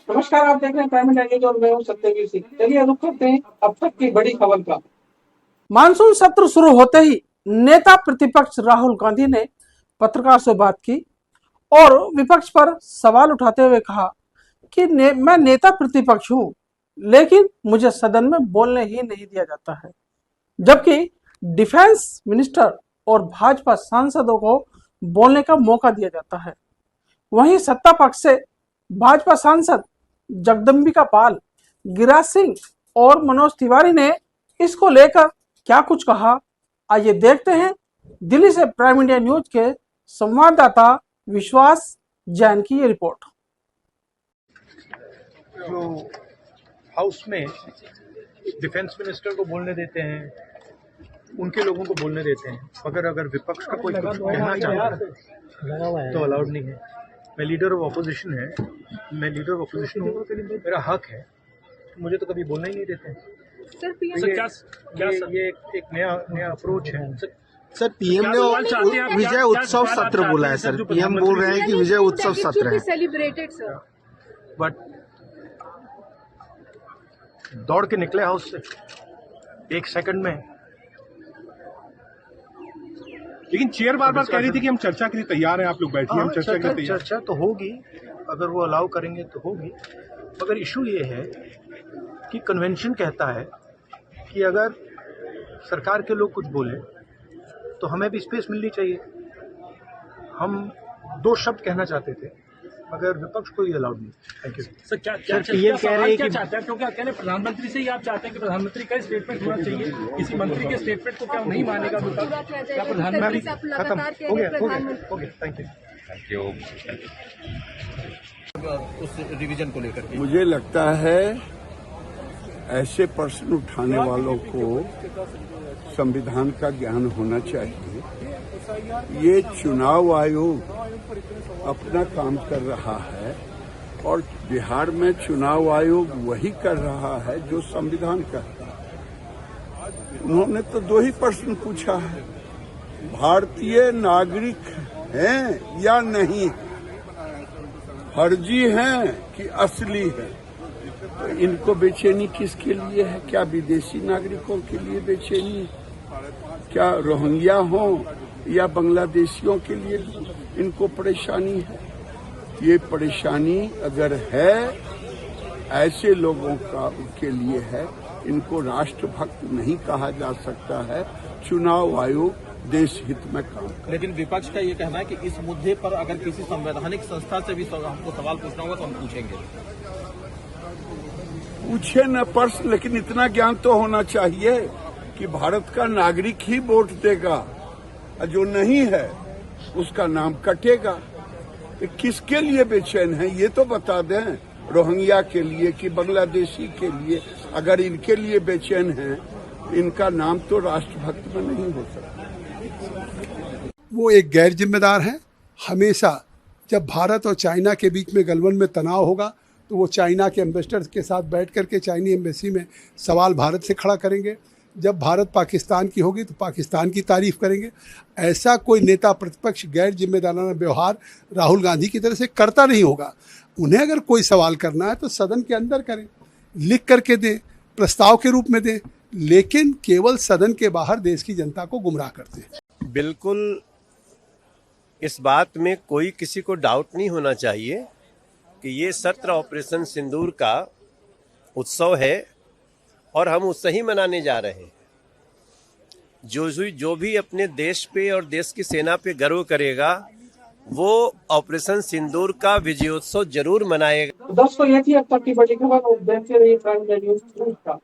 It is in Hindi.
नमस्कार, आप देख रहे हैं प्राइम इंडिया न्यूज और मैं हूं सत्यवीर सिंह। चलिए रुक करते हैं अब तक की बड़ी खबर का। मानसून सत्र शुरू होते ही नेता प्रतिपक्ष राहुल गांधी ने पत्रकार से बात की और विपक्ष पर सवाल उठाते हुए कहा कि मैं नेता प्रतिपक्ष हूं, लेकिन मुझे सदन में बोलने ही नहीं दिया जाता है, जबकि डिफेंस मिनिस्टर और भाजपा सांसदों को बोलने का मौका दिया जाता है। वहीं सत्ता पक्ष से भाजपा सांसद जगदम्बिका पाल, गिरिराज सिंह और मनोज तिवारी ने इसको लेकर क्या कुछ कहा, आइए देखते हैं। दिल्ली से प्राइम इंडिया न्यूज के संवाददाता विश्वास जैन की ये रिपोर्ट। जो हाउस में डिफेंस मिनिस्टर को बोलने देते हैं, उनके लोगों को बोलने देते हैं, मगर अगर विपक्ष का कोई कुछ कहना चाहता है तो अलाउड नहीं है। मैं लीडर ऑफ ऑपोजिशन हूँ, मेरा हक है, मुझे तो कभी बोलना ही नहीं देते हैं। ये एक नया अप्रोच है। सर, पीएम ने विजय उत्सव सत्र बोला है। सर, पीएम बोल रहे हैं कि विजय उत्सव सत्र है, सेलिब्रेटेड सर, बट दौड़ के निकले हाउस से 1 सेकंड में। लेकिन चेयर बार बार कह रही थी कि हम चर्चा के लिए तैयार हैं, आप लोग बैठिए, हम चर्चा के लिए तैयार। चर्चा तो होगी, अगर वो अलाउ करेंगे तो होगी, मगर इशू ये है कि कन्वेंशन कहता है कि अगर सरकार के लोग कुछ बोले तो हमें भी स्पेस मिलनी चाहिए। हम 2 शब्द कहना चाहते थे, मगर विपक्ष को ये अलाउड नहीं। Thank you sir. क्या पीएम कह रहे हैं कि चाहते हैं, क्योंकि कहने प्रधानमंत्री से ही आप चाहते हैं कि प्रधानमंत्री का स्टेटमेंट होना चाहिए, किसी मंत्री के स्टेटमेंट को क्या नहीं मानेगा विपक्ष? क्या प्रधानमंत्री खत्म हो गया। Thank you. उस रिवीजन को लेकर मुझे लगता है ऐसे प्रश्न उठाने वालों को संविधान का ज्ञान होना चाहिए। ये चुनाव आयोग अपना काम कर रहा है और बिहार में चुनाव आयोग वही कर रहा है जो संविधान कहता है। उन्होंने तो 2 ही प्रश्न पूछा है, भारतीय नागरिक हैं या नहीं, फर्जी हैं कि असली है। तो इनको बेचैनी किसके लिए है? क्या विदेशी नागरिकों के लिए बेचैनी है? क्या रोहिंग्या हो या बांग्लादेशियों के लिए इनको परेशानी है? ये परेशानी अगर है ऐसे लोगों का के लिए है, इनको राष्ट्रभक्त नहीं कहा जा सकता है। चुनाव आयोग देश हित में काम करे। लेकिन विपक्ष का ये कहना है कि इस मुद्दे पर अगर किसी संवैधानिक संस्था से भी हमको सवाल पूछना होगा तो हम पूछेंगे। पूछे न प्रश्न, लेकिन इतना ज्ञान तो होना चाहिए कि भारत का नागरिक ही वोट देगा, जो नहीं है उसका नाम कटेगा। तो किसके लिए बेचैन है ये तो बता दें, रोहिंग्या के लिए कि बांग्लादेशी के लिए? अगर इनके लिए बेचैन है, इनका नाम तो राष्ट्रभक्त में नहीं हो सकता। वो एक गैर जिम्मेदार हैं। हमेशा जब भारत और चाइना के बीच में गलवान में तनाव होगा तो वो चाइना के एम्बेसडर के साथ बैठ करके चाइनी एम्बेसी में सवाल भारत से खड़ा करेंगे। जब भारत पाकिस्तान की होगी तो पाकिस्तान की तारीफ करेंगे। ऐसा कोई नेता प्रतिपक्ष गैर जिम्मेदाराना व्यवहार राहुल गांधी की तरह से करता नहीं होगा। उन्हें अगर कोई सवाल करना है तो सदन के अंदर करें, लिख करके दें, प्रस्ताव के रूप में दें, लेकिन केवल सदन के बाहर देश की जनता को गुमराह करते हैं। बिल्कुल इस बात में कोई किसी को डाउट नहीं होना चाहिए कि ये सत्र ऑपरेशन सिंदूर का उत्सव है और हम उससे ही मनाने जा रहे हैं। जो भी अपने देश पे और देश की सेना पे गर्व करेगा वो ऑपरेशन सिंदूर का विजयोत्सव जरूर मनाएगा। दोस्तों, ये थी अब तक की बड़ी खबर। देखते रहिए प्राइम इंडिया न्यूज का।